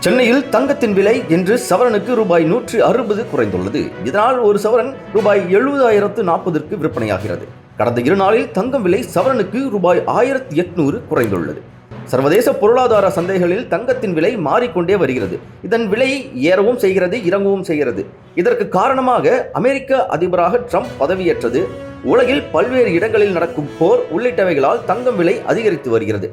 சென்னையில் தங்கத்தின் விலை இன்று சவரனுக்கு ரூபாய் 160 குறைந்துள்ளது. இதனால் ஒரு சவரன் ரூபாய் 70,040 விற்பனையாகிறது. கடந்த 2 நாளில் தங்கம் விலை சவரனுக்கு ரூபாய் 1,800 குறைந்துள்ளது. சர்வதேச பொருளாதார சந்தைகளில் தங்கத்தின் விலை மாறிக்கொண்டே வருகிறது. இதன் விலை ஏறவும் செய்கிறது, இறங்கவும் செய்கிறது. இதற்கு காரணமாக அமெரிக்க அதிபராக ட்ரம்ப் பதவியேற்றது, உலகில் பல்வேறு இடங்களில் நடக்கும் போர் உள்ளிட்டவைகளால் தங்கம் விலை அதிகரித்து வருகிறது.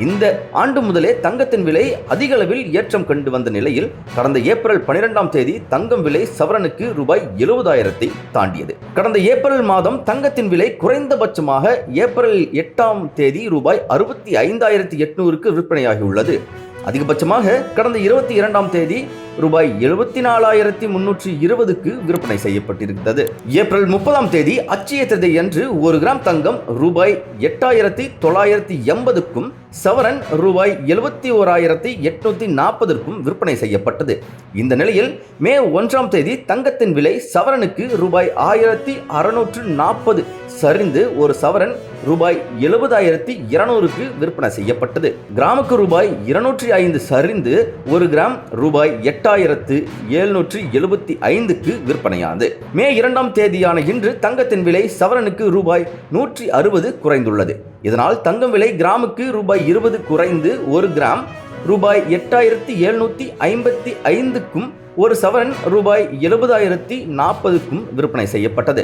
இந்த ஆண்டு முதலே தங்கத்தின் விலை அதிக அளவில் ஏற்றம் கண்டு வந்த நிலையில் கடந்த ஏப்ரல் 12ஆம் தேதி தங்கம் விலை சவரனுக்கு ரூபாய் 70,000 தாண்டியது. கடந்த ஏப்ரல் மாதம் தங்கத்தின் விலை குறைந்தபட்சமாக ஏப்ரல் 8ஆம் தேதி ரூபாய் 65,800 விற்பனையாகியுள்ளது. அதிகபட்சமாக கடந்த 22ஆம் தேதி ரூபாய் 74,320 விற்பனை செய்யப்பட்டிருக்கிறது. ஏப்ரல் 30ஆம் தேதி அட்சய திருதை அன்று 1 கிராம் தங்கம் ரூபாய் 8,980 சவரன் ரூபாய் 71,840 விற்பனை செய்யப்பட்டது. இந்த நிலையில் மே 1ஆம் தேதி தங்கத்தின் விலை சவரனுக்கு ரூபாய் 1,640 சரிந்து ஒரு சவரன் ரூபாய் 70,200 விற்பனை செய்யப்பட்டது. கிராமுக்கு ரூபாய் 205 சரிந்து 1 கிராம் ரூபாய் 8,775 விற்பனையானது. மே 2ஆம் தேதியான இன்று தங்கத்தின் விலை சவரனுக்கு ரூபாய் 160 குறைந்துள்ளது. இதனால் தங்கம் விலை கிராமுக்கு ரூபாய் 20 குறைந்து 1 கிராம் ரூபாய் 8,755 ஒரு சவரன் ரூபாய் 70,040 விற்பனை செய்யப்பட்டது.